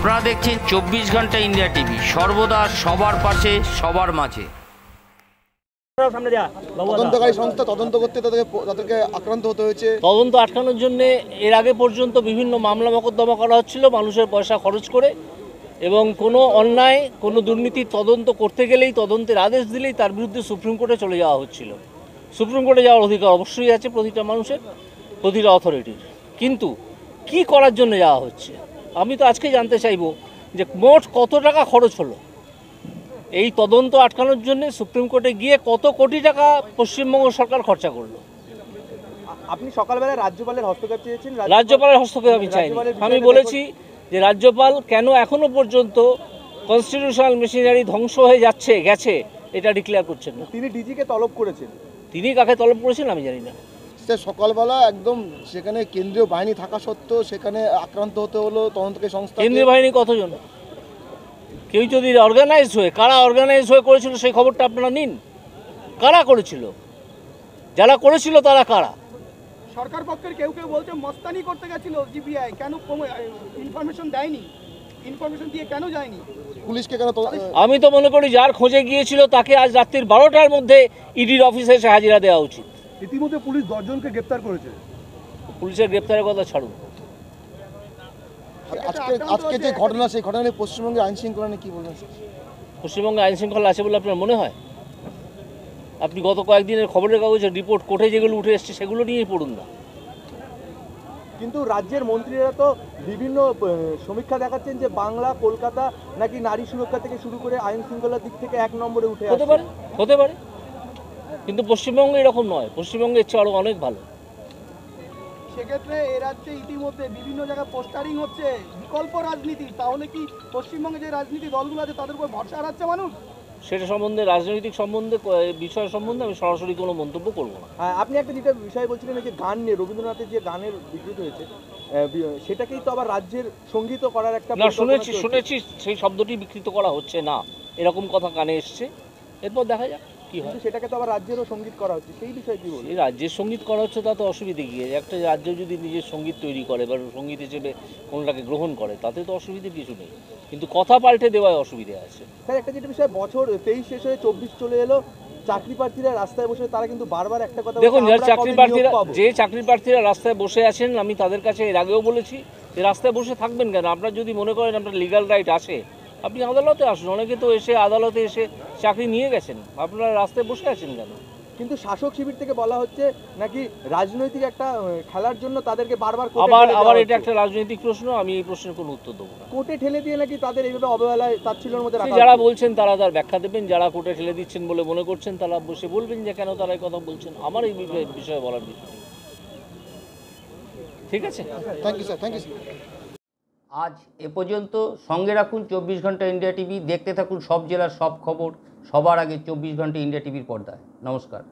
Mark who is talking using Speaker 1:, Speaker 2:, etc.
Speaker 1: আপনারা দেখছেন 24 ঘন্টা ইন্ডিয়া টিভি, সর্বদা সবার পাশে সবার মাঝে।
Speaker 2: তদন্তকারী সংস্থা তদন্ত করতে তাদেরকে আক্রান্ত হতে হয়েছে।
Speaker 3: তদন্ত আটকানোর জন্য এর আগে পর্যন্ত বিভিন্ন মামলা মোকদ্দমা করা হচ্ছিল মানুষের পয়সা খরচ করে, এবং কোনো অন্যায় কোনো দুর্নীতির তদন্ত করতে গেলেই, তদন্তের আদেশ দিলেই তার বিরুদ্ধে সুপ্রিম কোর্টে চলে যাওয়া হচ্ছিল। সুপ্রিম কোর্টে যাওয়ার অধিকার অবশ্যই আছে প্রতিটা মানুষের, প্রতিটা অথরিটির। কিন্তু কি করার জন্য যাওয়া হচ্ছে আমি তো আজকে জানতে চাইব যে মোট কত টাকা খরচ হলো এই তদন্ত আটকানোর জন্য। সুপ্রিম কোর্টে গিয়ে কত কোটি টাকা পশ্চিমবঙ্গ সরকার খরচা করলো।
Speaker 2: আপনি সকালবেলা রাজ্যপালের হস্তক্ষেপ চেয়েছেন।
Speaker 3: রাজ্যপালের হস্তক্ষেপ আমি চাইনি। আমি বলেছি যে রাজ্যপাল কেন এখনো পর্যন্ত কনস্টিটিউশনাল মেশিনারি ধ্বংস হয়ে গেছে এটা ডিক্লেয়ার করছেন না।
Speaker 2: তিনি ডিজিকে তলব করেছেন।
Speaker 3: তিনি কাকে তলব করেছেন আমি জানি না।
Speaker 2: সকালবেলা একদম সেখানে কেন্দ্রীয় বাহিনী থাকা সত্ত্বেও সেখানে আক্রান্ত হতে হলো তদন্তকারী সংস্থা।
Speaker 3: কেন্দ্রীয় বাহিনী কতজন? কেউ যদি অর্গানাইজ হয়ে, কারা অর্গানাইজ হয়ে করেছিল সেই খবরটা আপনারা নিন। কারা করেছিল? যারা করেছিল তারা কারা?
Speaker 4: সরকার পক্ষের কেউ কেউ বলছে মস্তানি করতে গেছিল জিবিআই, কেন ইনফরমেশন দেয়নি, ইনফরমেশন দিয়ে কেন যায়নি
Speaker 2: পুলিশকে কেন?
Speaker 3: আমি তো মনে করি যার খোঁজে গিয়েছিল তাকে আজ রাত্রির 12টার মধ্যে ইডির অফিসে এসে হাজিরা দেওয়া উচিত।
Speaker 4: ইতিমধ্যে পুলিশ 10 জনকে গ্রেপ্তার করেছে।
Speaker 3: পুলিশের গ্রেপ্তারের কথা ছাড়ুন।
Speaker 2: আজকে যে ঘটনা, সেই ঘটনা নিয়ে পশ্চিমবঙ্গের আইন শৃঙ্খলা নিয়ে কি বলবেন?
Speaker 3: পশ্চিমবঙ্গে আইন শৃঙ্খলা আছে বলে আপনার মনে হয়? আপনি গত কয়েকদিনের খবরের কাগজের রিপোর্ট, কোর্টে যেগুলো উঠে এসছে সেগুলো নিয়েই পড়ুন না।
Speaker 2: কিন্তু রাজ্যের মন্ত্রীরা তো বিভিন্ন সমীক্ষা দেখাচ্ছেন যে বাংলা, কলকাতা নাকি নারী সুরক্ষা থেকে শুরু করে আইন শৃঙ্খলার দিক থেকে 1 নম্বরে উঠে আসে।
Speaker 3: হতে পারে, কিন্তু পশ্চিমবঙ্গে এরকম নয়। পশ্চিমবঙ্গের চেয়ে আরও অনেক ভালো।
Speaker 4: সেক্ষেত্রে এ রাজ্যে ইতিমধ্যে বিভিন্ন জায়গায় পোস্টারিং হচ্ছে বিকল্প রাজনীতি। তাহলে কি পশ্চিমবঙ্গে যে রাজনীতি দলগুলো আছে তাদের উপর ভরসা হারাচ্ছে মানুষ?
Speaker 3: সেটা সম্বন্ধে, রাজনৈতিক সম্বন্ধে, বিষয় সম্বন্ধে আমি সরাসরি কোনো মন্তব্য করব না।
Speaker 2: আপনি একটা যেটা বিষয় বলছিলেন যে গান নিয়ে, রবীন্দ্রনাথের যে গানের বিকৃত হয়েছে সেটাকেই তো আবার রাজ্যের সঙ্গীত করার একটা
Speaker 3: না, শুনেছি সেই শব্দটি বিকৃত করা হচ্ছে না, এরকম কথা কানে এসছে। এরপর দেখা যাক কি হয়।
Speaker 2: সেটাকে তো আবার রাজ্যেরও সঙ্গীত করা হচ্ছে, সেই বিষয়ে কি বলবেন?
Speaker 3: এই রাজ্যের সঙ্গীত করা হচ্ছে তাতে অসুবিধে গিয়ে, একটা রাজ্য যদি নিজের সঙ্গীত তৈরি করে বা সঙ্গীত হিসেবে কোনটাকে গ্রহণ করে তাতে তো অসুবিধার কিছু নেই, কিন্তু কথা পাল্টে দেওয়ায় অসুবিধে আছে।
Speaker 2: স্যার, একটা যেটা বিষয়, বছর 23 শেষ হয়ে 24 চলে এলো, চাকরি প্রার্থীরা রাস্তায় বসে তারা কিন্তু বারবার একটা কথা
Speaker 3: দেখুন, যে চাকরি প্রার্থীরা রাস্তায় বসে আছেন, আমি তাদের কাছে এর আগেও বলেছি যে রাস্তায় বসে থাকবেন কেন? আপনার যদি মনে করেন আপনার লিগ্যাল রাইট আছে, আপনি আদালতে আসুন। অনেকে তো এসে আদালতে এসে চাকরি নিয়ে গেছেন, আপনারা রাস্তায় বসে আছেন কেন?
Speaker 2: কিন্তু শাসক শিবির থেকে বলা হচ্ছে নাকি রাজনৈতিক একটা খেলার জন্য তাদেরকে বারবার
Speaker 3: আবার এটা একটা রাজনৈতিক প্রশ্ন, আমি এই প্রশ্নের কোনো উত্তর দেবো না।
Speaker 2: কোর্টে ঠেলে দিয়ে নাকি তাদের এইভাবে অবহেলায় তাচ্ছিল্যের মধ্যে রাখা।
Speaker 3: যারা বলছেন তারা তার ব্যাখ্যা দেবেন, যারা কোর্টে ঠেলে দিচ্ছেন বলে মনে করছেন তারা বসে বলবেন যে কেন তারা এই কথা বলছেন। আমার এই বিষয়ে বলার বিষয় নেই। ঠিক আছে,
Speaker 2: thank you sir, thank you.
Speaker 1: আজ এ পর্যন্ত। সঙ্গে রাখুন 24 ঘন্টা ইন্ডিয়া টিভি। দেখতে থাকুন সব জেলার সব খবর সবার আগে 24 ঘন্টা ইন্ডিয়া টিভির পর্দায়। নমস্কার।